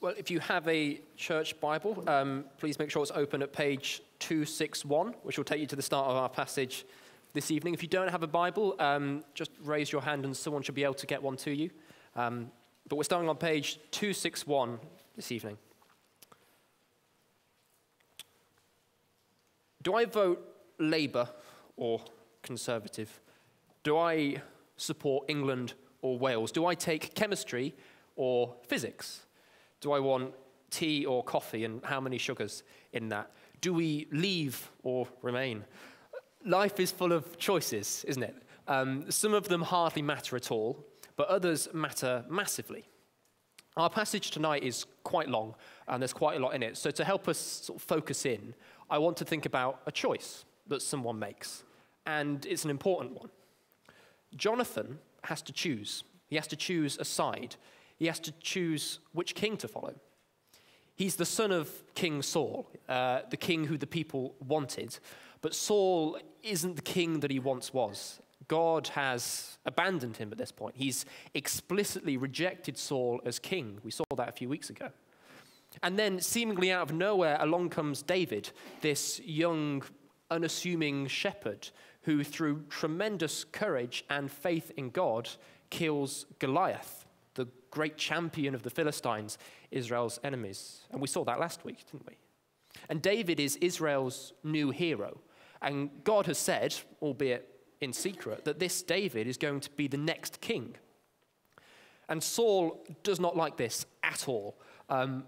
Well, if you have a church Bible, please make sure it's open at page 261, which will take you to the start of our passage this evening. If you don't have a Bible, just raise your hand and someone should be able to get one to you. But we're starting on page 261 this evening. Do I vote Labour or Conservative? Do I support England or Wales? Do I take chemistry or physics? Do I want tea or coffee, and how many sugars in that? Do we leave or remain? Life is full of choices, isn't it? Some of them hardly matter at all, but others matter massively. Our passage tonight is quite long, and there's quite a lot in it. So to help us sort of focus in, I want to think about a choice that someone makes, and it's an important one. Jonathan has to choose. He has to choose a side. He has to choose which king to follow. He's the son of King Saul, the king who the people wanted. But Saul isn't the king that he once was. God has abandoned him at this point. He's explicitly rejected Saul as king. We saw that a few weeks ago. And then, seemingly out of nowhere, along comes David, this young, unassuming shepherd who, through tremendous courage and faith in God, kills Goliath, the great champion of the Philistines, Israel's enemies. And we saw that last week, didn't we? And David is Israel's new hero. And God has said, albeit in secret, that this David is going to be the next king. And Saul does not like this at all.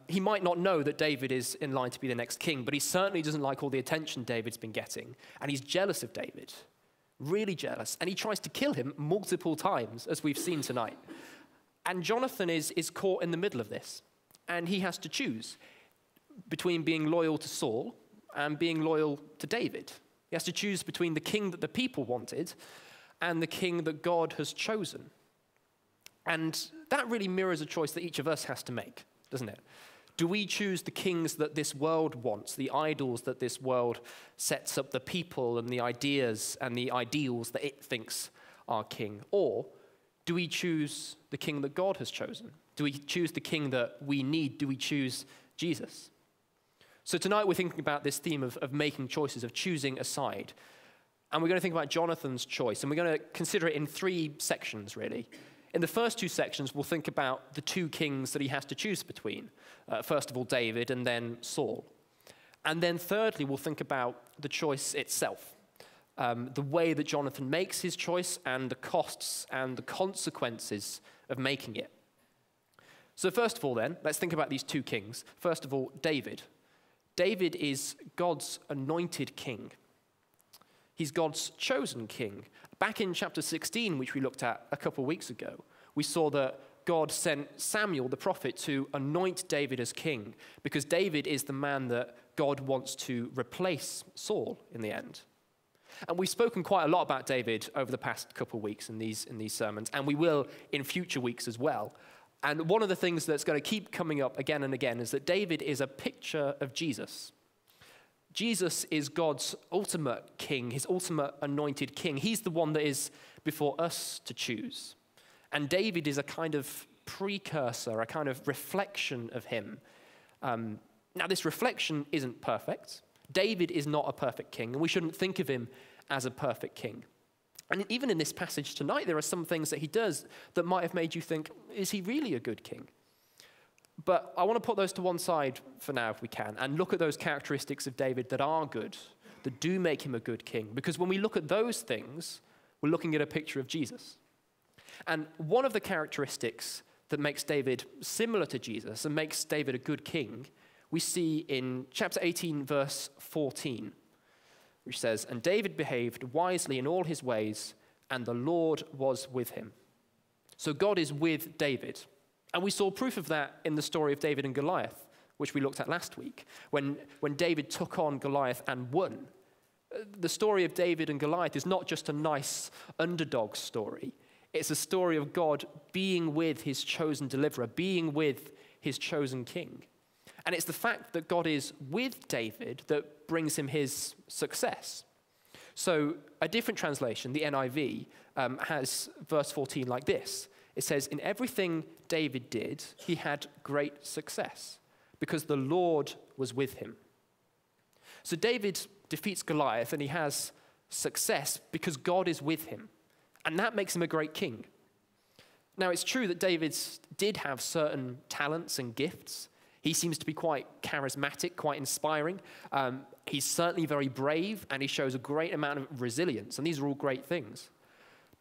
He might not know that David is in line to be the next king, but he certainly doesn't like all the attention David's been getting. And he's jealous of David, really jealous. And he tries to kill him multiple times, as we've seen tonight. And Jonathan is caught in the middle of this. And he has to choose between being loyal to Saul and being loyal to David. He has to choose between the king that the people wanted and the king that God has chosen. And that really mirrors a choice that each of us has to make, doesn't it? Do we choose the kings that this world wants, the idols that this world sets up, the people and the ideas and the ideals that it thinks are king? Or do we choose the king that God has chosen? Do we choose the king that we need? Do we choose Jesus? So tonight we're thinking about this theme of making choices, of choosing a side. And we're going to think about Jonathan's choice, and we're going to consider it in three sections, really. In the first two sections, we'll think about the two kings that he has to choose between. First of all, David, and then Saul. And then thirdly, we'll think about the choice itself, the way that Jonathan makes his choice and the costs and the consequences of making it. So first of all then, let's think about these two kings. First of all, David. David is God's anointed king. He's God's chosen king. Back in chapter 16, which we looked at a couple of weeks ago, we saw that God sent Samuel, the prophet, to anoint David as king, because David is the man that God wants to replace Saul in the end. And we've spoken quite a lot about David over the past couple of weeks in these sermons, and we will in future weeks as well. And one of the things that's going to keep coming up again and again is that David is a picture of Jesus. Jesus is God's ultimate king, his ultimate anointed king. He's the one that is before us to choose. And David is a kind of precursor, a kind of reflection of him. Now, this reflection isn't perfect. David is not a perfect king, and we shouldn't think of him as a perfect king. And even in this passage tonight, there are some things that he does that might have made you think, is he really a good king? But I want to put those to one side for now, if we can, and look at those characteristics of David that are good, that do make him a good king. Because when we look at those things, we're looking at a picture of Jesus. And one of the characteristics that makes David similar to Jesus and makes David a good king, we see in chapter 18, verse 14. Which says, "And David behaved wisely in all his ways, and the Lord was with him." So God is with David. And we saw proof of that in the story of David and Goliath, which we looked at last week, when David took on Goliath and won. The story of David and Goliath is not just a nice underdog story. It's a story of God being with his chosen deliverer, being with his chosen king. And it's the fact that God is with David that brings him his success. So a different translation, the NIV, has verse 14 like this. It says, in everything David did, he had great success because the Lord was with him. So David defeats Goliath and he has success because God is with him. And that makes him a great king. Now, it's true that David did have certain talents and gifts. He seems to be quite charismatic, quite inspiring. He's certainly very brave, and he shows a great amount of resilience, and these are all great things.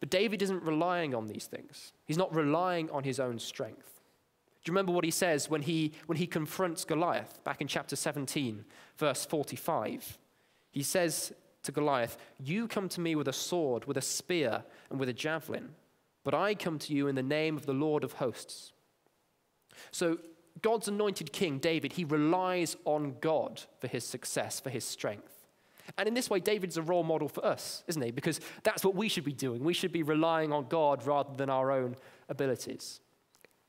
But David isn't relying on these things. He's not relying on his own strength. Do you remember what he says when he confronts Goliath back in chapter 17, verse 45? He says to Goliath, "You come to me with a sword, with a spear, and with a javelin, but I come to you in the name of the Lord of hosts." So God's anointed king, David, he relies on God for his success, for his strength. And in this way, David's a role model for us, isn't he? Because that's what we should be doing. We should be relying on God rather than our own abilities.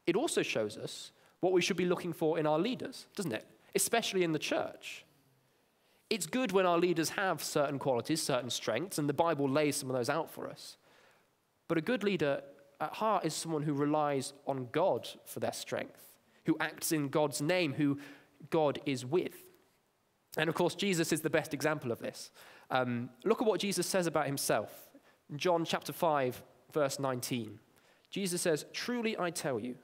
It also shows us what we should be looking for in our leaders, doesn't it? Especially in the church. It's good when our leaders have certain qualities, certain strengths, and the Bible lays some of those out for us. But a good leader at heart is someone who relies on God for their strength, who acts in God's name, who God is with. And of course, Jesus is the best example of this. Look at what Jesus says about himself. In John chapter 5, verse 19, Jesus says, "Truly I tell you,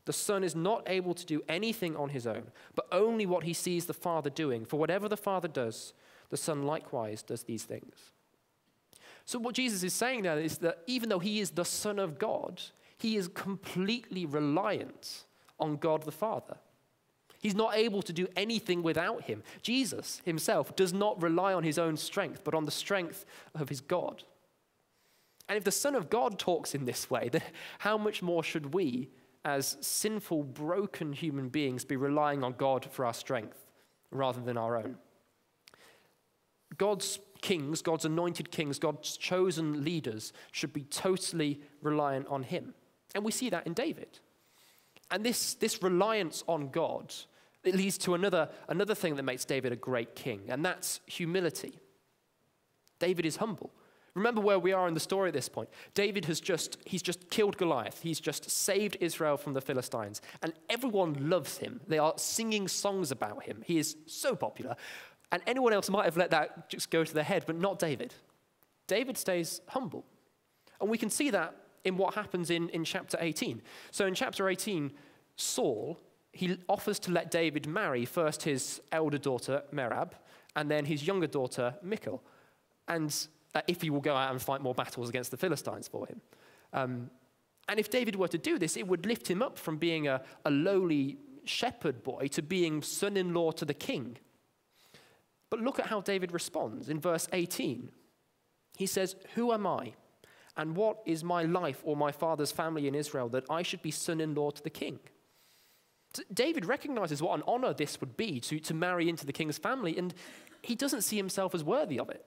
the Son is not able to do anything on his own, but only what he sees the Father doing. For whatever the Father does, the Son likewise does these things." So what Jesus is saying there is that even though he is the Son of God, he is completely reliant on God the Father. He's not able to do anything without him. Jesus himself does not rely on his own strength, but on the strength of his God. And if the Son of God talks in this way, then how much more should we, as sinful, broken human beings, be relying on God for our strength rather than our own? God's kings, God's anointed kings, God's chosen leaders should be totally reliant on him. And we see that in David. And this reliance on God, it leads to another thing that makes David a great king, and that's humility. David is humble. Remember where we are in the story at this point. David he's just killed Goliath. He's just saved Israel from the Philistines, and everyone loves him. They are singing songs about him. He is so popular. And anyone else might have let that just go to their head, but not David. David stays humble. And we can see that in what happens in chapter 18. So in chapter 18, Saul, he offers to let David marry first his elder daughter, Merab, and then his younger daughter, Michal. And if he will go out and fight more battles against the Philistines for him. And if David were to do this, it would lift him up from being a lowly shepherd boy to being son-in-law to the king. But look at how David responds in verse 18. He says, "Who am I, and what is my life or my father's family in Israel that I should be son-in-law to the king?" So David recognizes what an honor this would be to marry into the king's family, and he doesn't see himself as worthy of it.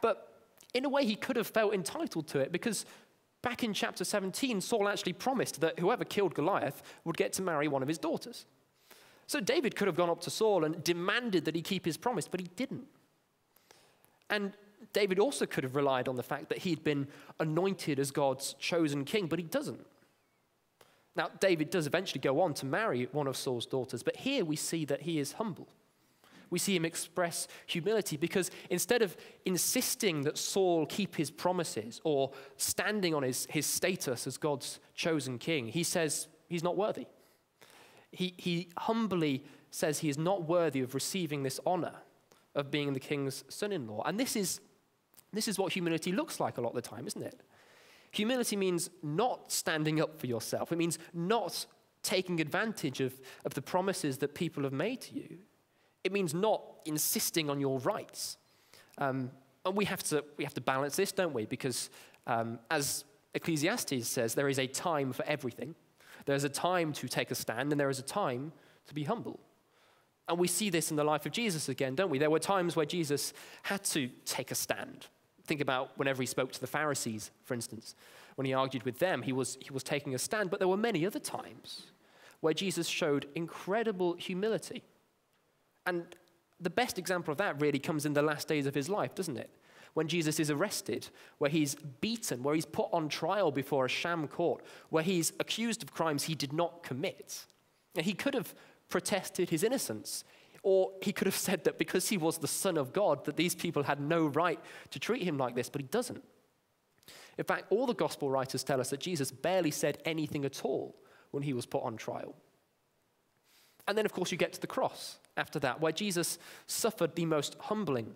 But in a way, he could have felt entitled to it, because back in chapter 17, Saul actually promised that whoever killed Goliath would get to marry one of his daughters. So David could have gone up to Saul and demanded that he keep his promise, but he didn't. And David also could have relied on the fact that he'd been anointed as God's chosen king, but he doesn't. Now, David does eventually go on to marry one of Saul's daughters, but here we see that he is humble. We see him express humility, because instead of insisting that Saul keep his promises or standing on his status as God's chosen king, he says he's not worthy. He humbly says he is not worthy of receiving this honor of being the king's son-in-law. And this is what humility looks like a lot of the time, isn't it? Humility means not standing up for yourself. It means not taking advantage of the promises that people have made to you. It means not insisting on your rights. And we have to balance this, don't we? Because as Ecclesiastes says, there is a time for everything. There's a time to take a stand, and there is a time to be humble. And we see this in the life of Jesus again, don't we? There were times where Jesus had to take a stand. Think about whenever he spoke to the Pharisees, for instance. When he argued with them, he was taking a stand. But there were many other times where Jesus showed incredible humility. And the best example of that really comes in the last days of his life, doesn't it? when Jesus is arrested, where he's beaten, where he's put on trial before a sham court, where he's accused of crimes he did not commit. And he could have protested his innocence, or he could have said that because he was the Son of God, that these people had no right to treat him like this, but he doesn't. In fact, all the gospel writers tell us that Jesus barely said anything at all when he was put on trial. And then, of course, you get to the cross after that, where Jesus suffered the most humbling,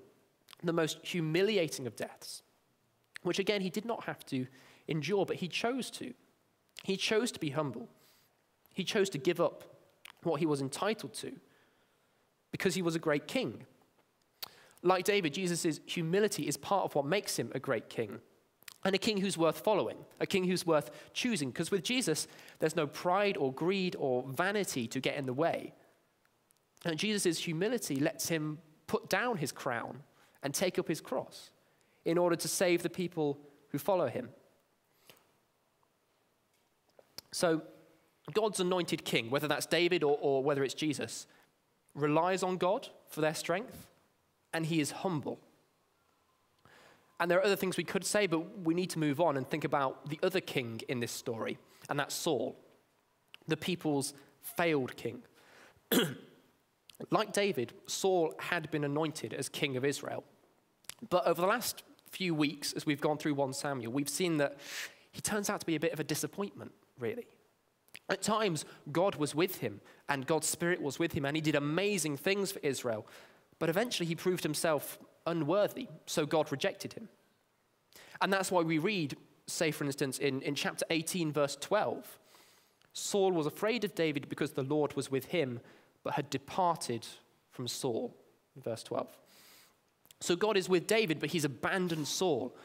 the most humiliating of deaths, which again, he did not have to endure, but he chose to. He chose to be humble. He chose to give up what he was entitled to because he was a great king. Like David, Jesus' humility is part of what makes him a great king, and a king who's worth following, a king who's worth choosing, because with Jesus, there's no pride or greed or vanity to get in the way. And Jesus' humility lets him put down his crown and take up his cross in order to save the people who follow him. So God's anointed king, whether that's David or whether it's Jesus, relies on God for their strength, and he is humble. And there are other things we could say, but we need to move on and think about the other king in this story, and that's Saul, the people's failed king. Like David, Saul had been anointed as king of Israel. But over the last few weeks, as we've gone through 1 Samuel, we've seen that he turns out to be a bit of a disappointment, really. At times, God was with him, and God's Spirit was with him, and he did amazing things for Israel. But eventually, he proved himself unworthy, so God rejected him. And that's why we read, say, for instance, in chapter 18, verse 12, Saul was afraid of David because the Lord was with him, but had departed from Saul, verse 12. So God is with David, but he's abandoned Saul.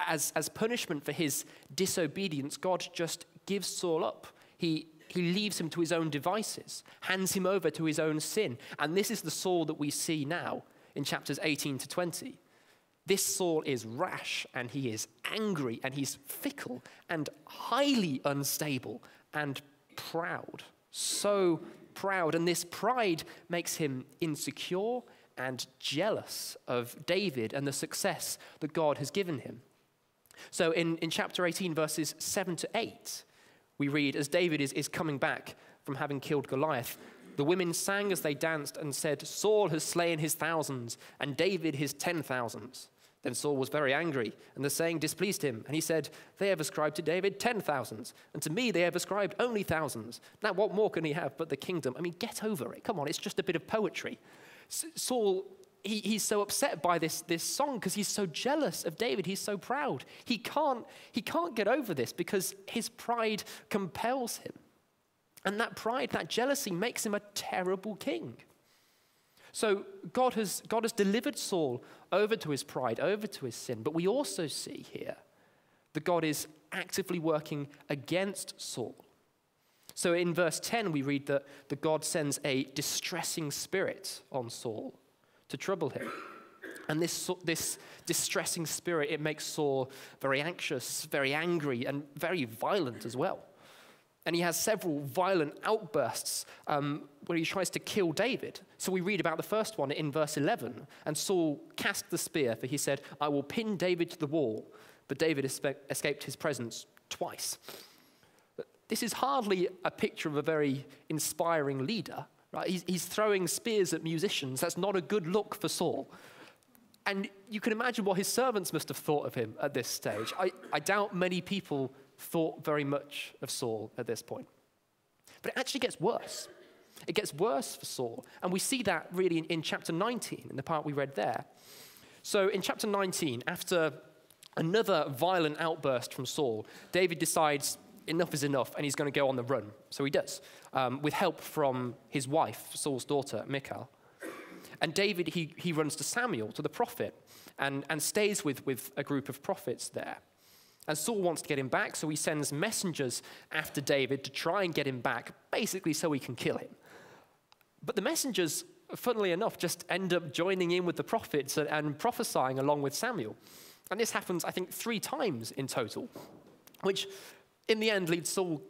As punishment for his disobedience, God just gives Saul up. He leaves him to his own devices, hands him over to his own sin. And this is the Saul that we see now in chapters 18 to 20. This Saul is rash, and he is angry, and he's fickle, and highly unstable, and proud. So proud. And this pride makes him insecure and jealous of David and the success that God has given him. So in chapter 18, verses 7 to 8, we read, as David is coming back from having killed Goliath, the women sang as they danced and said, Saul has slain his thousands, and David his 10,000s. Then Saul was very angry, and the saying displeased him. And he said, they have ascribed to David 10,000s, and to me they have ascribed only thousands. Now what more can he have but the kingdom? I mean, get over it. Come on, it's just a bit of poetry. Saul, he's so upset by this song because he's so jealous of David. He's so proud. He can't get over this because his pride compels him. And that pride, that jealousy makes him a terrible king. So God has delivered Saul over to his pride, over to his sin. But we also see here that God is actively working against Saul. So in verse 10, we read that God sends a distressing spirit on Saul to trouble him. And this distressing spirit, it makes Saul very anxious, very angry, and very violent as well. And he has several violent outbursts where he tries to kill David. So we read about the first one in verse 11. And Saul cast the spear, for he said, I will pin David to the wall. But David escaped his presence twice. This is hardly a picture of a very inspiring leader. Right? He's throwing spears at musicians. That's not a good look for Saul. And you can imagine what his servants must have thought of him at this stage. I doubt many people thought very much of Saul at this point. But it actually gets worse. It gets worse for Saul. And we see that really in chapter 19, in the part we read there. So in chapter 19, after another violent outburst from Saul, David decides enough is enough, and he's going to go on the run. So he does, with help from his wife, Saul's daughter, Michal. And David, he runs to Samuel, to the prophet, and stays with a group of prophets there. And Saul wants to get him back, so he sends messengers after David to try and get him back, basically so he can kill him. But the messengers, funnily enough, just end up joining in with the prophets and prophesying along with Samuel. And this happens, I think, 3 times in total, which in the end leads Saul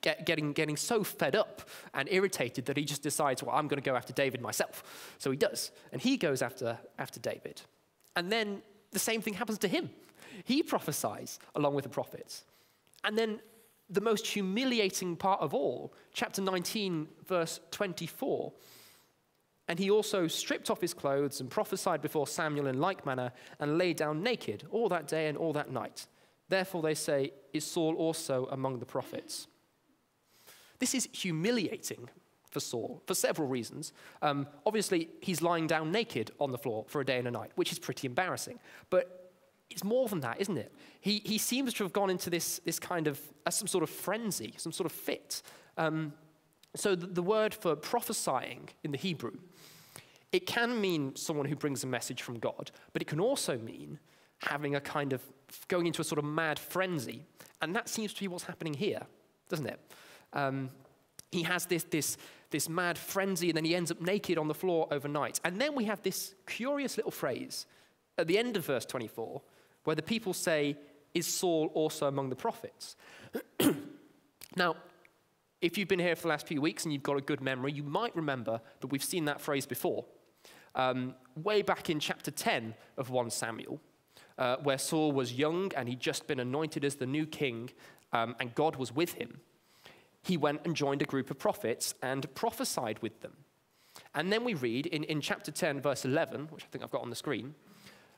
getting so fed up and irritated that he just decides, well, I'm going to go after David myself. So he does, and he goes after David. And then the same thing happens to him. He prophesies along with the prophets. And then the most humiliating part of all, chapter 19, verse 24, and he also stripped off his clothes and prophesied before Samuel in like manner and lay down naked all that day and all that night. Therefore, they say, is Saul also among the prophets? This is humiliating for Saul for several reasons. Obviously, he's lying down naked on the floor for a day and a night, which is pretty embarrassing. But it's more than that, isn't it? He seems to have gone into this kind of, some sort of frenzy, some sort of fit. So the word for prophesying in the Hebrew, it can mean someone who brings a message from God, but it can also mean having a kind of, going into a sort of mad frenzy. And that seems to be what's happening here, doesn't it? He has this mad frenzy, and then he ends up naked on the floor overnight. And then we have this curious little phrase at the end of verse 24, where the people say, is Saul also among the prophets? Now, if you've been here for the last few weeks and you've got a good memory, you might remember that we've seen that phrase before. Way back in chapter 10 of 1 Samuel, where Saul was young and he'd just been anointed as the new king, and God was with him. He went and joined a group of prophets and prophesied with them. And then we read in chapter 10, verse 11, which I think I've got on the screen,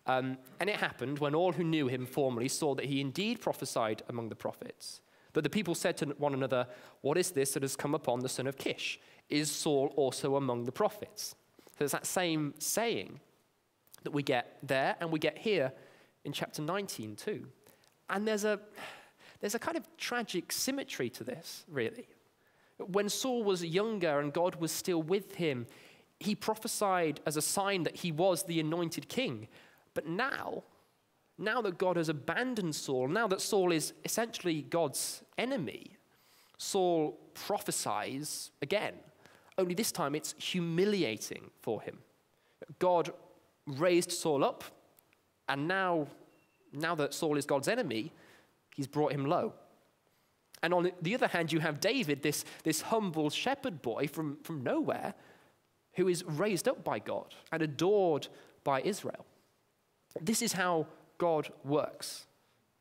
and it happened when all who knew him formerly saw that he indeed prophesied among the prophets. But the people said to one another, what is this that has come upon the son of Kish? Is Saul also among the prophets? So it's that same saying that we get there and we get here in chapter 19 too. And there's a kind of tragic symmetry to this, really. When Saul was younger and God was still with him, he prophesied as a sign that he was the anointed king. But now that God has abandoned Saul, now that Saul is essentially God's enemy, Saul prophesies again. Only this time it's humiliating for him. God raised Saul up, and now that Saul is God's enemy, he's brought him low. And on the other hand, you have David, this humble shepherd boy from nowhere, who is raised up by God and adored by Israel. This is how God works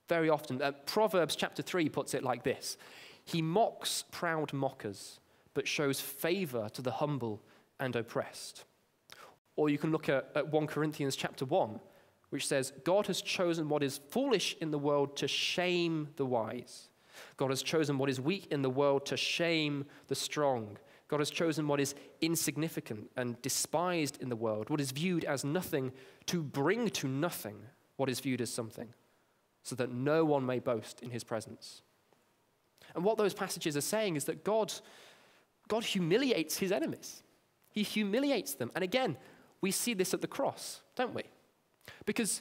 very often. Proverbs chapter 3 puts it like this. He mocks proud mockers, but shows favor to the humble and oppressed. Or you can look at 1 Corinthians chapter 1, which says, God has chosen what is foolish in the world to shame the wise. God has chosen what is weak in the world to shame the strong. God has chosen what is insignificant and despised in the world, what is viewed as nothing, to bring to nothing what is viewed as something, so that no one may boast in his presence. And what those passages are saying is that God humiliates his enemies. He humiliates them. And again, we see this at the cross, don't we? Because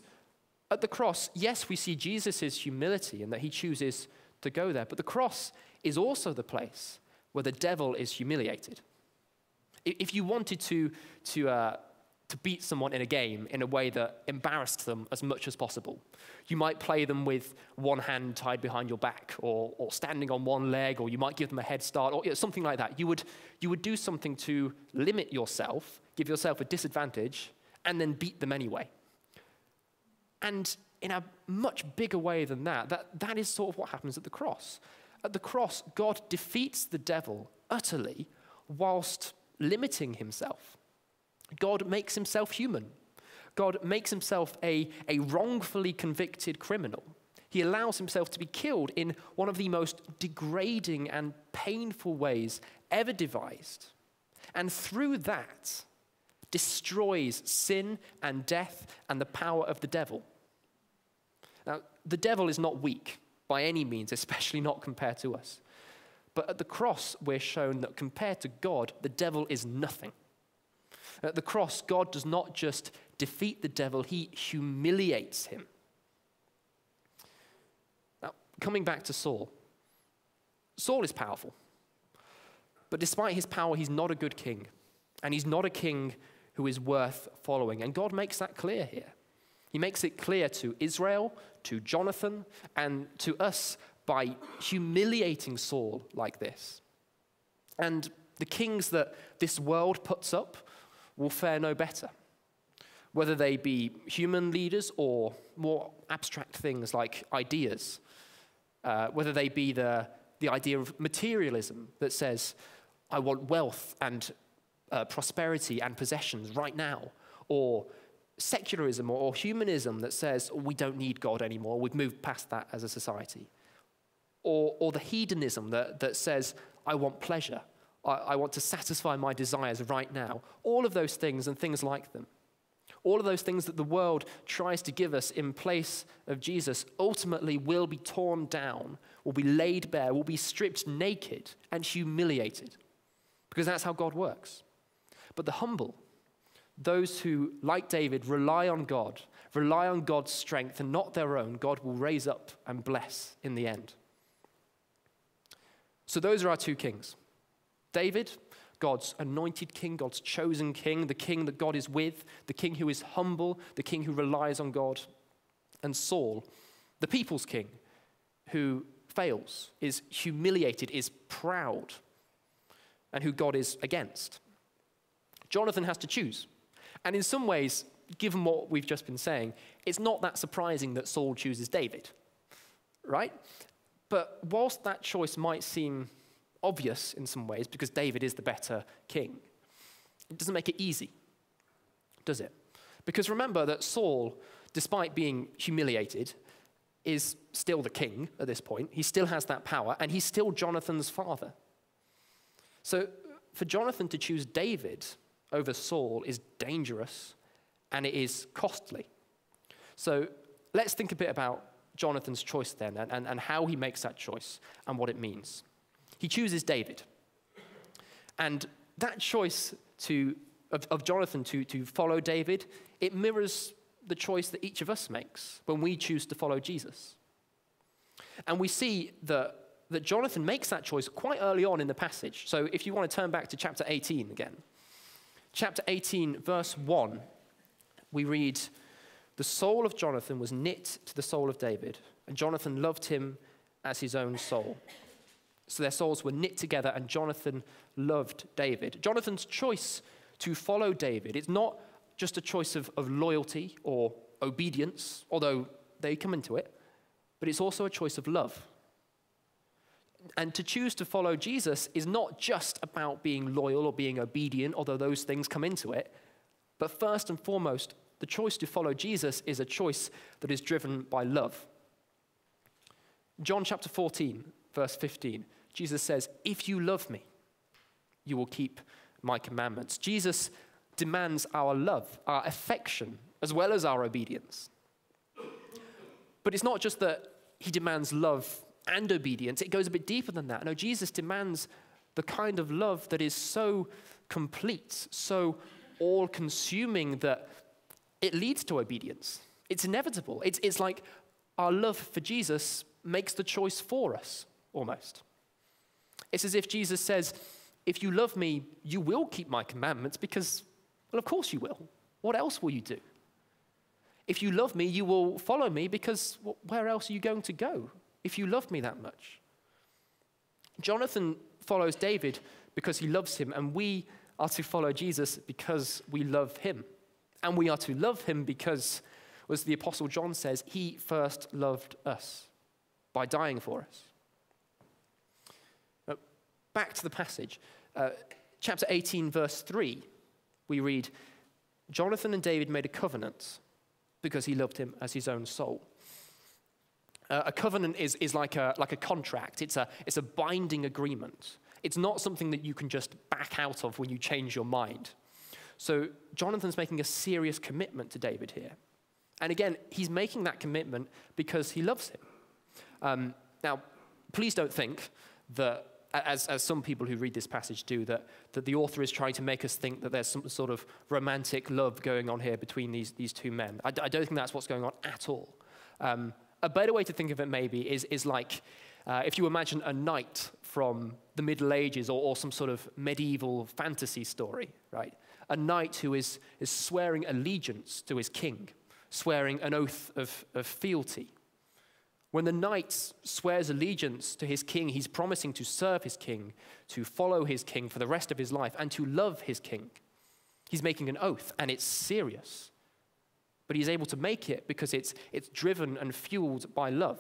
at the cross, yes, we see Jesus' humility and that he chooses to go there, but the cross is also the place where the devil is humiliated. If you wanted to beat someone in a game in a way that embarrassed them as much as possible, you might play them with one hand tied behind your back, or standing on one leg, or you might give them a head start, or something like that. You would do something to limit yourself, give yourself a disadvantage, and then beat them anyway. And in a much bigger way than that is sort of what happens at the cross. At the cross, God defeats the devil utterly whilst limiting himself. God makes himself human. God makes himself a wrongfully convicted criminal. He allows himself to be killed in one of the most degrading and painful ways ever devised. And through that, destroys sin and death and the power of the devil. Now, the devil is not weak by any means, especially not compared to us. But at the cross, we're shown that compared to God, the devil is nothing. At the cross, God does not just defeat the devil, he humiliates him. Now, coming back to Saul. Saul is powerful. But despite his power, he's not a good king. And he's not a king who is worth following. And God makes that clear here. He makes it clear to Israel, to Jonathan, and to us by humiliating Saul like this. And the kings that this world puts up will fare no better, whether they be human leaders or more abstract things like ideas, whether they be the idea of materialism that says, I want wealth and prosperity and possessions right now, or secularism or humanism that says, we don't need God anymore, we've moved past that as a society, or the hedonism that says, I want pleasure, I want to satisfy my desires right now. All of those things and things like them, all of those things that the world tries to give us in place of Jesus ultimately will be torn down, will be laid bare, will be stripped naked and humiliated, because that's how God works. But the humble, those who, like David, rely on God, rely on God's strength and not their own, God will raise up and bless in the end. So those are our two kings. David, God's anointed king, God's chosen king, the king that God is with, the king who is humble, the king who relies on God. And Saul, the people's king, who fails, is humiliated, is proud, and who God is against. Jonathan has to choose. And in some ways, given what we've just been saying, it's not that surprising that Saul chooses David, right? But whilst that choice might seem obvious in some ways, because David is the better king, it doesn't make it easy, does it? Because remember that Saul, despite being humiliated, is still the king at this point. He still has that power, and he's still Jonathan's father. So for Jonathan to choose David over Saul is dangerous, and it is costly. So let's think a bit about Jonathan's choice then, and how he makes that choice and what it means. He chooses David. And that choice of Jonathan to follow David, it mirrors the choice that each of us makes when we choose to follow Jesus. And we see that Jonathan makes that choice quite early on in the passage. So if you want to turn back to chapter 18 again. Chapter 18, verse 1, we read, "The soul of Jonathan was knit to the soul of David, and Jonathan loved him as his own soul." So their souls were knit together, and Jonathan loved David. Jonathan's choice to follow David, it's not just a choice of loyalty or obedience, although they come into it, but it's also a choice of love. And to choose to follow Jesus is not just about being loyal or being obedient, although those things come into it, but first and foremost, the choice to follow Jesus is a choice that is driven by love. John chapter 14, verse 15, Jesus says, "If you love me, you will keep my commandments." Jesus demands our love, our affection, as well as our obedience. But it's not just that he demands love and obedience. It goes a bit deeper than that. No, Jesus demands the kind of love that is so complete, so all-consuming that it leads to obedience. It's inevitable. It's like our love for Jesus makes the choice for us, almost. It's as if Jesus says, if you love me, you will keep my commandments because, well, of course you will. What else will you do? If you love me, you will follow me because where else are you going to go if you love me that much? Jonathan follows David because he loves him, and we are to follow Jesus because we love him. And we are to love him because, as the Apostle John says, he first loved us by dying for us. Back to the passage. Chapter 18, verse 3, we read, "Jonathan and David made a covenant because he loved him as his own soul." A covenant is like a contract. It's a binding agreement. It's not something that you can just back out of when you change your mind. So Jonathan's making a serious commitment to David here. And again, he's making that commitment because he loves him. Now, please don't think that, as some people who read this passage do, that the author is trying to make us think that there's some sort of romantic love going on here between these two men. I don't think that's what's going on at all. A better way to think of it maybe is like if you imagine a knight from the Middle Ages or some sort of medieval fantasy story, right? A knight who is swearing allegiance to his king, swearing an oath of fealty. When the knight swears allegiance to his king, he's promising to serve his king, to follow his king for the rest of his life, and to love his king. He's making an oath, and it's serious. But he's able to make it because it's driven and fueled by love.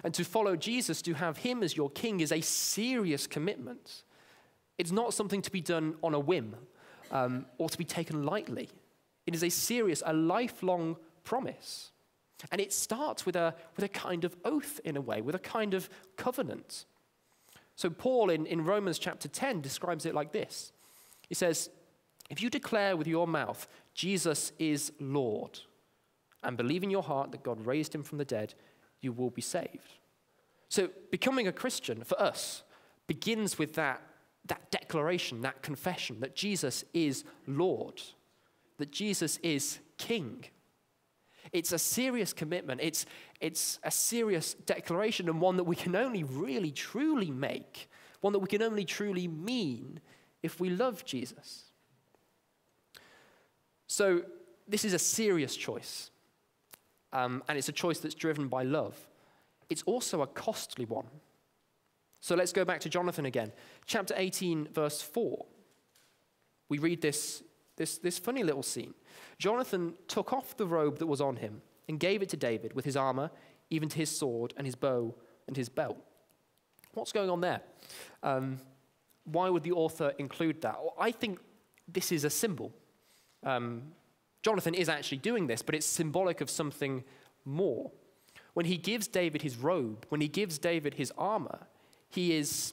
And to follow Jesus, to have him as your king, is a serious commitment. It's not something to be done on a whim or to be taken lightly. It is a serious, a lifelong promise. And it starts with a kind of oath in a way, with a kind of covenant. So Paul in Romans chapter 10 describes it like this. He says, if you declare with your mouth, Jesus is Lord, and believe in your heart that God raised him from the dead, you will be saved. So becoming a Christian for us begins with that declaration, that confession that Jesus is Lord, that Jesus is King. It's a serious commitment. It's a serious declaration, and one that we can only really truly make, one that we can only truly mean if we love Jesus. So this is a serious choice, and it's a choice that's driven by love. It's also a costly one. So let's go back to Jonathan again. Chapter 18, verse 4. We read this funny little scene. Jonathan took off the robe that was on him and gave it to David with his armor, even to his sword and his bow and his belt. What's going on there? Why would the author include that? Well, I think this is a symbol. Jonathan is actually doing this, but it's symbolic of something more. When he gives David his robe, when he gives David his armor, he is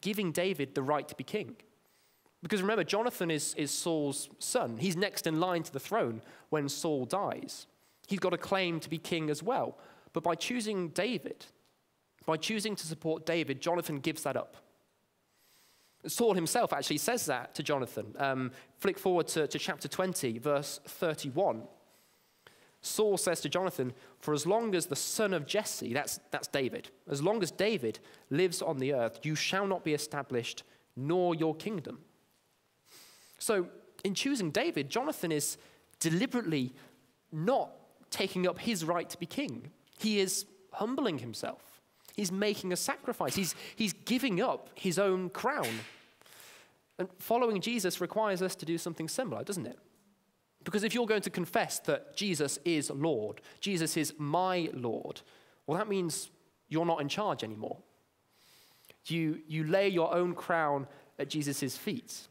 giving David the right to be king. Because remember, Jonathan is Saul's son. He's next in line to the throne when Saul dies. He's got a claim to be king as well. But by choosing David, by choosing to support David, Jonathan gives that up. Saul himself actually says that to Jonathan. Flick forward to chapter 20, verse 31. Saul says to Jonathan, for as long as the son of Jesse, that's David, as long as David lives on the earth, you shall not be established, nor your kingdom. So in choosing David, Jonathan is deliberately not taking up his right to be king. He is humbling himself. He's making a sacrifice. He's giving up his own crown. And following Jesus requires us to do something similar, doesn't it? Because if you're going to confess that Jesus is Lord, Jesus is my Lord, well, that means you're not in charge anymore. You lay your own crown at Jesus' feet.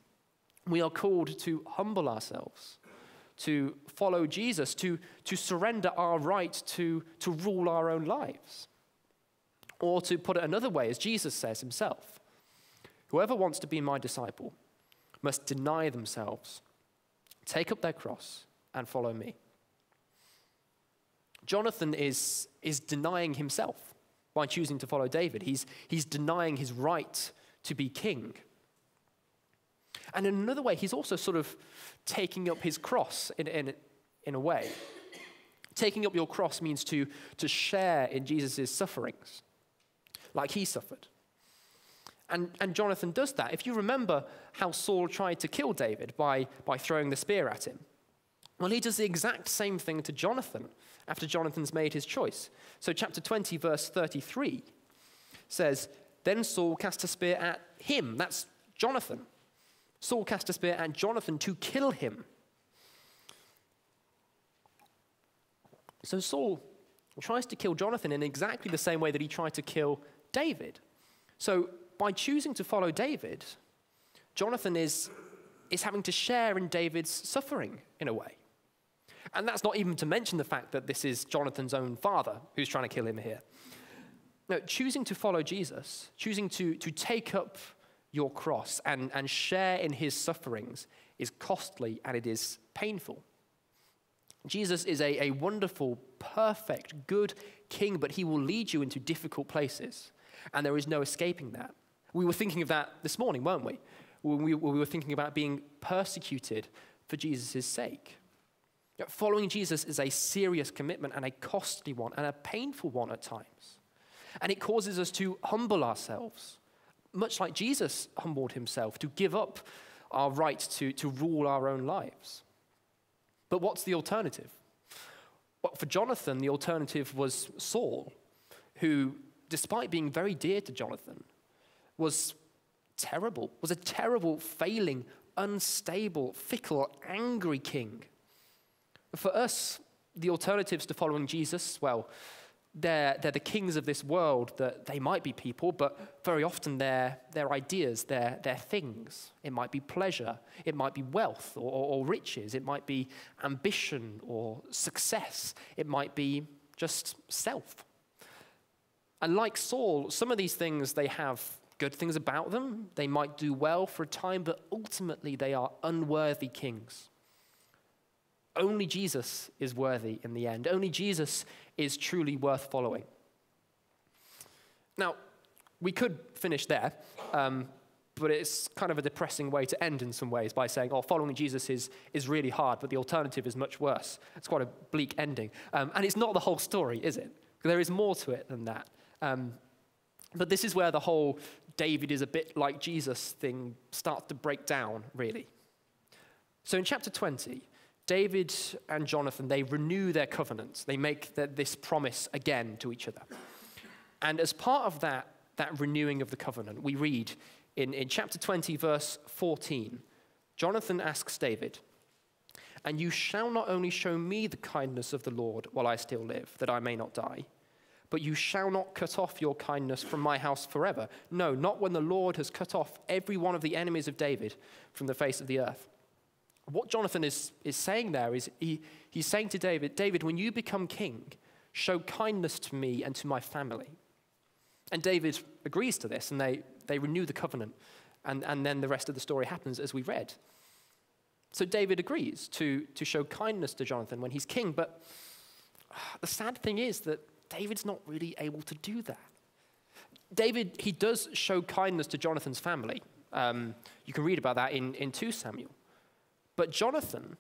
We are called to humble ourselves, to follow Jesus, to surrender our right to rule our own lives. Or to put it another way, as Jesus says himself, whoever wants to be my disciple must deny themselves, take up their cross, and follow me. Jonathan is denying himself by choosing to follow David. He's denying his right to be king. And in another way, he's also sort of taking up his cross in a way. Taking up your cross means to share in Jesus' sufferings, like he suffered. And Jonathan does that. If you remember how Saul tried to kill David by throwing the spear at him, well, he does the exact same thing to Jonathan after Jonathan's made his choice. So chapter 20, verse 33 says, then Saul cast a spear at him. That's Jonathan. Saul cast a spear at Jonathan to kill him. So Saul tries to kill Jonathan in exactly the same way that he tried to kill David. So by choosing to follow David, Jonathan is having to share in David's suffering in a way. And that's not even to mention the fact that this is Jonathan's own father who's trying to kill him here. No, choosing to follow Jesus, choosing to take up your cross and share in his sufferings is costly and it is painful. Jesus is a wonderful, perfect, good king, but he will lead you into difficult places, and there is no escaping that. We were thinking of that this morning, weren't we? We were thinking about being persecuted for Jesus' sake. Following Jesus is a serious commitment and a costly one and a painful one at times. And it causes us to humble ourselves, much like Jesus humbled himself, to give up our right to rule our own lives. But what's the alternative? Well, for Jonathan, the alternative was Saul, who, despite being very dear to Jonathan, was a terrible, failing, unstable, fickle, angry king. For us, the alternatives to following Jesus, well, they're the kings of this world. That they might be people, but very often they're ideas, they're things. It might be pleasure, it might be wealth or riches, it might be ambition or success, it might be just self. And like Saul, some of these things, they have good things about them. They might do well for a time, but ultimately they are unworthy kings. Only Jesus is worthy in the end. Only Jesus is truly worth following. Now, we could finish there, but it's kind of a depressing way to end in some ways by saying, oh, following Jesus is really hard, but the alternative is much worse. It's quite a bleak ending. And it's not the whole story, is it? There is more to it than that. But this is where the whole David is a bit like Jesus thing starts to break down, really. So in chapter 20, David and Jonathan, they renew their covenant. They make this promise again to each other. And as part of that renewing of the covenant, we read in chapter 20, verse 14, Jonathan asks David, "And you shall not only show me the kindness of the Lord while I still live, that I may not die, but you shall not cut off your kindness from my house forever. No, not when the Lord has cut off every one of the enemies of David from the face of the earth." What Jonathan is saying there is he's saying to David, David, when you become king, show kindness to me and to my family. And David agrees to this, and they renew the covenant. And then the rest of the story happens as we read. So David agrees to show kindness to Jonathan when he's king, but the sad thing is that David's not really able to do that. David, he does show kindness to Jonathan's family. You can read about that in 2 Samuel. But Jonathan,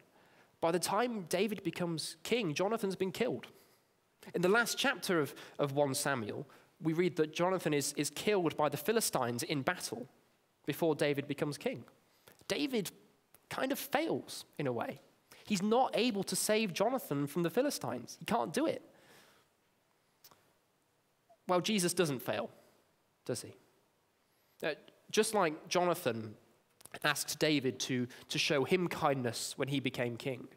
by the time David becomes king, Jonathan's been killed. In the last chapter of 1 Samuel, we read that Jonathan is killed by the Philistines in battle before David becomes king. David kind of fails in a way. He's not able to save Jonathan from the Philistines. He can't do it. Well, Jesus doesn't fail, does he? Just like Jonathan asked David to show him kindness when he became king,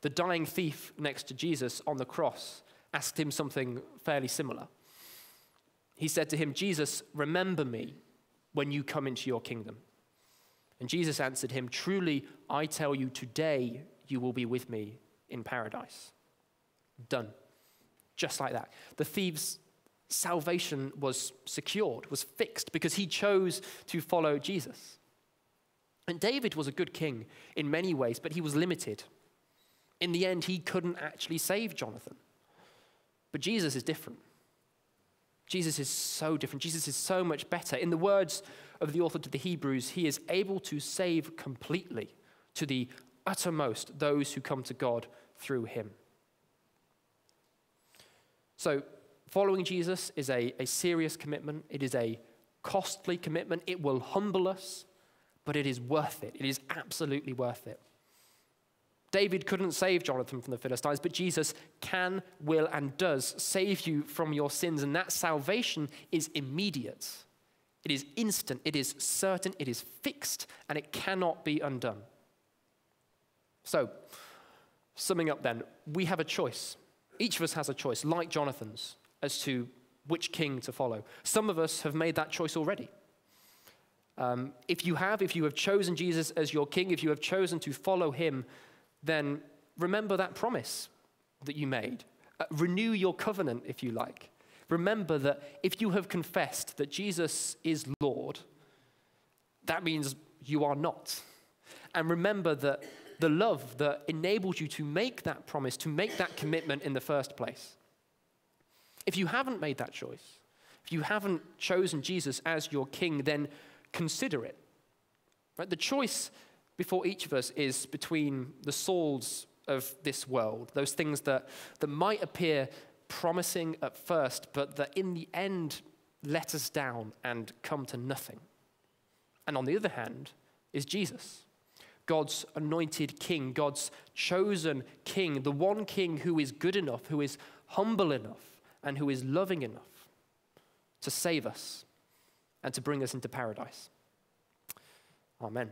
the dying thief next to Jesus on the cross asked him something fairly similar. He said to him, "Jesus, remember me when you come into your kingdom." And Jesus answered him, "Truly, I tell you, today you will be with me in paradise." Done. Just like that. The thief's salvation was secured, was fixed, because he chose to follow Jesus. And David was a good king in many ways, but he was limited. In the end, he couldn't actually save Jonathan. But Jesus is different. Jesus is so different. Jesus is so much better. In the words of the author to the Hebrews, he is able to save completely, to the uttermost, those who come to God through him. So, following Jesus is a serious commitment. It is a costly commitment. It will humble us, but it is worth it. It is absolutely worth it. David couldn't save Jonathan from the Philistines, but Jesus can, will, and does save you from your sins, and that salvation is immediate. It is instant. It is certain. It is fixed, and it cannot be undone. So, summing up then, we have a choice. Each of us has a choice, like Jonathan's, as to which king to follow. Some of us have made that choice already. If you have chosen Jesus as your king, if you have chosen to follow him, then remember that promise that you made. Renew your covenant, if you like. Remember that if you have confessed that Jesus is Lord, that means you are not. And remember that the love that enables you to make that promise, to make that commitment in the first place. If you haven't made that choice, if you haven't chosen Jesus as your king, then consider it. Right? The choice before each of us is between the Sauls of this world, those things that might appear promising at first, but that in the end let us down and come to nothing. And on the other hand is Jesus, God's anointed king, God's chosen king, the one king who is good enough, who is humble enough, and who is loving enough to save us and to bring us into paradise. Amen.